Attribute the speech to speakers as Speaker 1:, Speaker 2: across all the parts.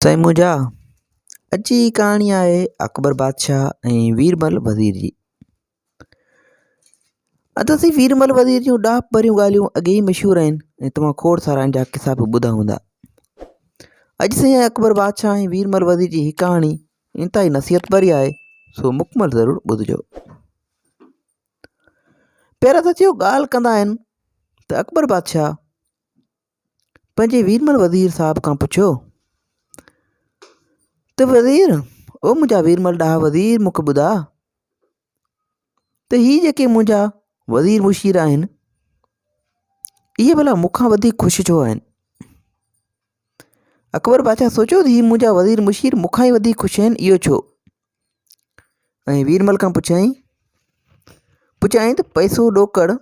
Speaker 1: तैमूजा अॼु जी कहाणी आहे अकबर बादशाह ऐं वीरबल वज़ीर जी। असां वीरबल वज़ीर जूं ॾाह भरियूं ॻाल्हियूं अॻे ई मशहूरु आहिनि ऐं तव्हां खोड़ सारा इन जा किसा बि ॿुधा हूंदा। अॼु साईं अकबर बादशाह ऐं वीरबल वज़ीर जी हीअ कहाणी इंतिहाई नसीहत भरी आहे, सो मुकमल ज़रूरु ॿुधिजो। पहिरियों त चयो ॻाल्हि कंदा आहिनि त अकबर बादशाह पंहिंजे वीरबल वज़ीर साहिब खां पुछियो त वज़ीर, ओ मुंहिंजा वीरबल ॾाह वज़ीर, मूंखे ॿुधा त हीअ जेके मुंहिंजा वज़ीर मुशीर आहिनि इहे भला मूंखां वधीक ख़ुशि छो आहिनि? अकबर बादशाह सोचियो त हीअ मुंहिंजा वज़ीर मुशीर मूंखां ई वधीक ख़ुशि आहिनि, इहो छो? ऐं वीरबल खां पुछियईं त पैसो ॾोकड़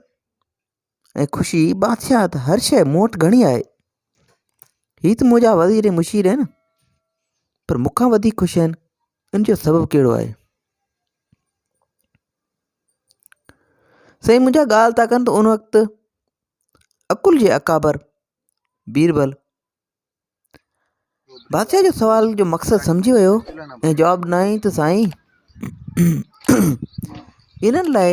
Speaker 1: ऐं ख़ुशी बादशाह त हर शइ मूं वटि घणी आहे, हीअ त मुंहिंजा वज़ीर मुशीर आहिनि पर मूंखां वधीक ख़ुशि आहिनि, इन जो सबबु कहिड़ो आहे? साईं मुंहिंजा ॻाल्हि था कनि त उन वक़्तु अकुल जे अकाबर बीरबल बादशाह जो सवाल जो मक़सदु सम्झी वियो ऐं जवाबु ॾिनई त साईं इन्हनि लाइ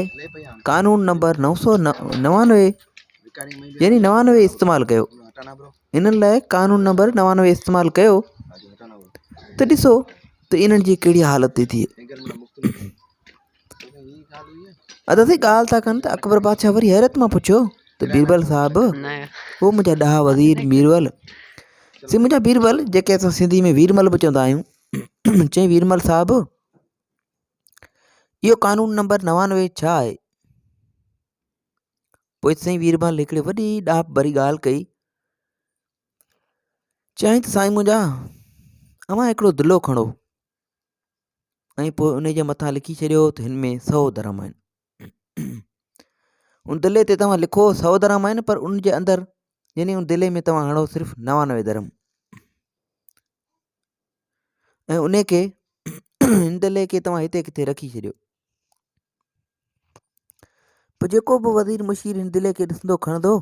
Speaker 1: कानून नंबर 999 यानी 99 इस्तेमालु कयो। इन्हनि लाइ कानून नंबर 99 इस्तेमालु कयो त ॾिसो त इन्हनि जी कहिड़ी हालत थी थिए। असां ॻाल्हि था कनि त अकबर बादशाह वरी हैरत मां पुछियो त बीरबल साहिबु, उहो मुंहिंजा ॾाह वज़ीर बीरबल मुंहिंजा बीरबल जेके असां सिंधी में वीरमल बि चवंदा आहियूं, चई वीरमल साहिबु इहो कानून नंबर 99 छा आहे? पोइ साईं वीरबल हिकिड़ी वॾी ॾाह भरी ॻाल्हि कई, चई त साईं मुंहिंजा अवां हिकिड़ो दिलो खणो ऐं पोइ उन जे मथां लिखी छॾियो त हिन में 100 धर्म आहिनि। उन दिले ते तव्हां लिखो 100 धर्म आहिनि, पर उन जे अंदरि यानी उन दिले में तव्हां हणो सिर्फ़ु 99 धर्म ऐं उन खे हिन दिले खे तव्हां हिते किथे रखी छॾियो। पोइ जेको बि वज़ीर मुशीर हिन दिले खे ॾिसंदो खणंदो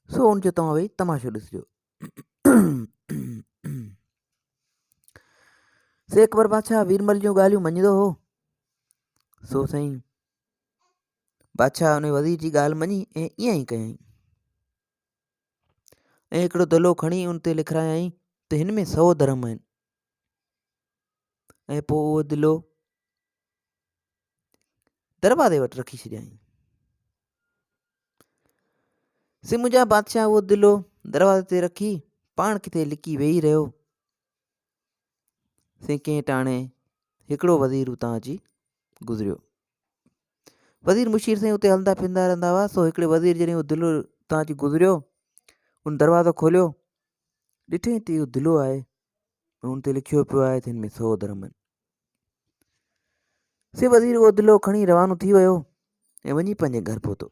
Speaker 1: सो उनजो तव्हां वेही तमाशो ॾिसिजो। से अकबर बादशाह वीरमल जूं ॻाल्हियूं मञंदो हो, सो साईं बादशाह उन वज़ीर जी ॻाल्हि मञी ऐं ईअं ई कयईं ऐं हिकिड़ो दलो खणी उन ते लिखायईं त हिन में 100 धर्म आहिनि ऐं पोइ उहो दिलो दरवाज़े वटि रखी छॾियईं। से मुंहिंजा बादशाह उहो दिलो दरवाज़े ते रखी पाण किथे लिकी वेही रहियो। से कंहिं टाणे हिकिड़ो वज़ीर उतां अची गुज़रियो। वज़ीर मुशीर साईं उते हलंदा फिरंदा रहंदा हुआ, सो हिकिड़े वज़ीर जॾहिं उहो दिलो उतां अची गुज़रियो, उन दरवाज़ो खोलियो, ॾिठईं त इहो दिलो आहे ऐं उन ते लिखियो पियो आहे त हिन में 100 धर्म आहिनि। से वज़ीर उहो दिलो खणी रवानो थी वियो ऐं वञी पंहिंजे घर पहुतो।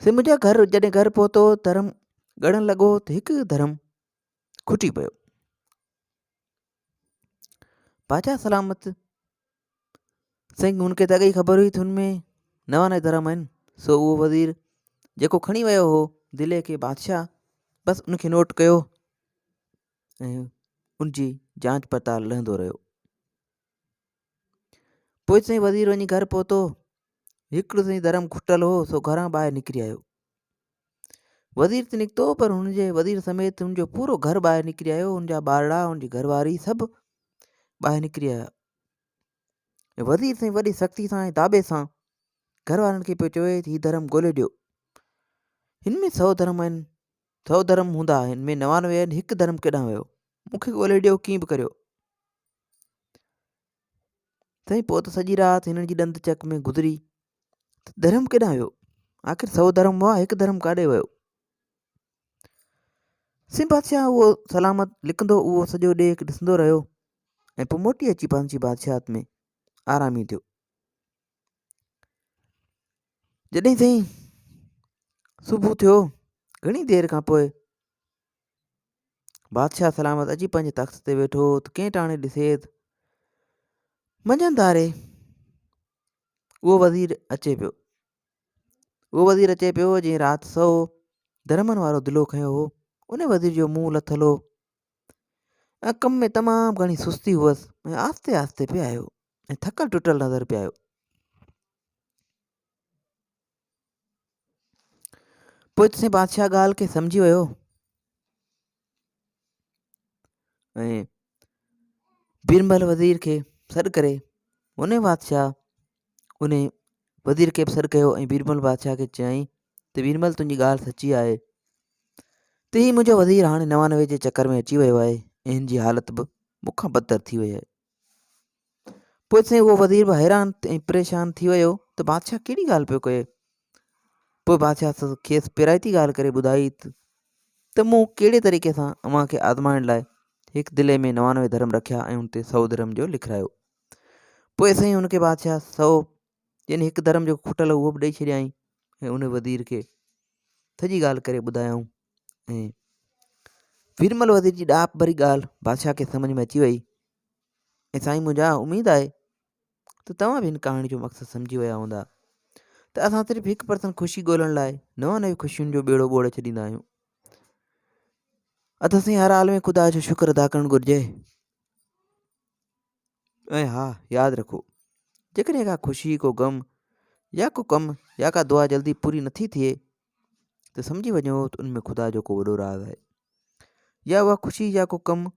Speaker 1: से मुंहिंजा जॾहिं घर पहुतो, धर्म ॻणण लॻो त हिकु धर्म खुटी पियो। बादशाह सलामत साईं हुनखे त अॻे ई ख़बर हुई त हुन में 99 धर्म आहिनि, सो उहो वज़ीर जेको खणी वियो हो दिले खे, बादशाह बसि उनखे नोट कयो ऐं उनजी जांच पड़ताल लहंदो रहियो। पोइ साईं वज़ीर वञी घर पहुतो, हिकिड़ो साईं धर्म खुटल हो, सो घरां ॿाहिरि निकिरी आयो। वज़ीर त निकितो पर हुनजे वज़ीर समेत हुनजो पूरो घर ॿाहिरि निकिरी आयो, हुनजा ॿारड़ा हुनजी घरवारी सभु ॿाहिरि निकिरी आया। वज़ीर साईं वॾी सख़्ती सां ऐं दाबे सां घर वारनि खे पियो चवे त हीउ धर्म ॻोल्हे ॾियो, हिन में 100 धर्म आहिनि, 100 धर्म हूंदा, हिन में 99 आहिनि, हिकु धर्म केॾांहुं वियो, मूंखे ॻोल्हे ॾियो कीअं बि करियो। साईं पोइ त सॼी राति हिननि जी ॾंद चक में गुज़री त धर्म केॾांहुं वियो, आख़िर 100 धर्म हुआ, हिकु धर्म काॾे वियो? सिंह बादशाह उहो सलामत लिखंदो उहो सॼो ॾेख ॾिसंदो रहियो ऐं पोइ मोटी अची पंहिंजी बादशाहत में आरामी थियो। जॾहिं साईं सुबुह थियो, घणी देरि खां पोइ बादशाह सलामत अची पंहिंजे तख़्त ते वेठो त कंहिं टाणे ॾिसे त मंझंदि उहो वज़ीर अचे पियो। उहो वज़ीर अचे पियो जंहिं राति 100 धर्मनि वारो दिलो खयो हो, उन वज़ीर जो मुंहुं लथल हो ऐं कम में तमामु घणी सुस्ती हुअसि ऐं आस्ते आस्ते पिए आयो ऐं थकल टुटल नज़र पिए आयो। पोइ तंहिं बादशाह ॻाल्हि खे सम्झी वियो ऐं बीरबल वज़ीर खे सॾु करे उन बादशाह उन वज़ीर खे बि सॾु कयो ऐं बीरबल बादशाह खे चयईं त बीरबल तुंहिंजी ॻाल्हि सची आहे त हीउ मुंहिंजो वज़ीर हाणे 99 जे चकर में अची वियो आहे ऐं हिन जी हालत बि मूंखां बदतर थी वई आहे। पोइ साईं उहो वज़ीर बि हैरान ऐं परेशान थी वियो त बादशाह कहिड़ी ॻाल्हि पियो कहे। पोइ बादशाह खेसि पिराइती ॻाल्हि करे ॿुधाई त मूं कहिड़े तरीक़े सां अव्हां खे आज़माइण लाइ हिकु दिले में 99 धर्म रखिया ऐं हुन ते 100 धर्म जो लिखायो। पोइ साईं हुनखे बादशाह 100 यानी हिकु धर्म जो खुटल उहो बि ॾेई छॾियईं ऐं उन वज़ीर खे सॼी ॻाल्हि करे ॿुधायऊं ऐं बीरबल वज़ीर जी ॾाप भरी ॻाल्हि बादशाह खे सम्झ में अची वई। ऐं साईं मुंहिंजा उमेद आहे त तव्हां बि हिन कहाणी जो मक़सदु सम्झी विया हूंदा त असां सिर्फ़ु 1% ख़ुशी ॻोल्हण लाइ नयूं ख़ुशियुनि जो ॿेड़ो ॿोड़े छॾींदा आहियूं। असां हर हाल में ख़ुदा जो शुक्र अदा करणु घुरिजे। ऐं हा यादि रखो जेकॾहिं का ख़ुशी को ग़म या को कमु या का दुआ जल्दी पूरी नथी थिए त सम्झी वञो त उनमें ख़ुदा जो को वॾो राज़ आहे या उहा ख़ुशी या को कमु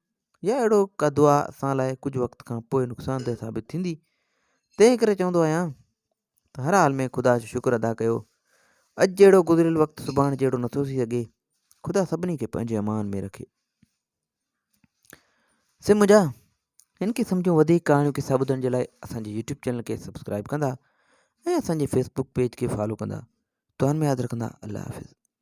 Speaker 1: या अहिड़ो का दुआ असां लाइ कुझु वक़्त खां पोइ नुक़सानदेह साबित थींदी। तंहिं करे चवंदो आहियां त हर हाल में ख़ुदा जो शुक्र अदा कयो। अॼु जहिड़ो गुज़िरियल वक़्तु सुभाणे जहिड़ो नथो थी सघे। ख़ुदा सभिनी खे पंहिंजे अमान में रखे। से मुंहिंजा हिन खे सम्झूं वधीक कहाणियूं किसा ॿुधण जे लाइ असांजे यूट्यूब चैनल खे सब्सक्राइब कंदा ऐं असांजे फेसबुक पेज खे फॉलो कंदा। दुआनि में यादि रखंदा। अल्लाह हाफ़िज़।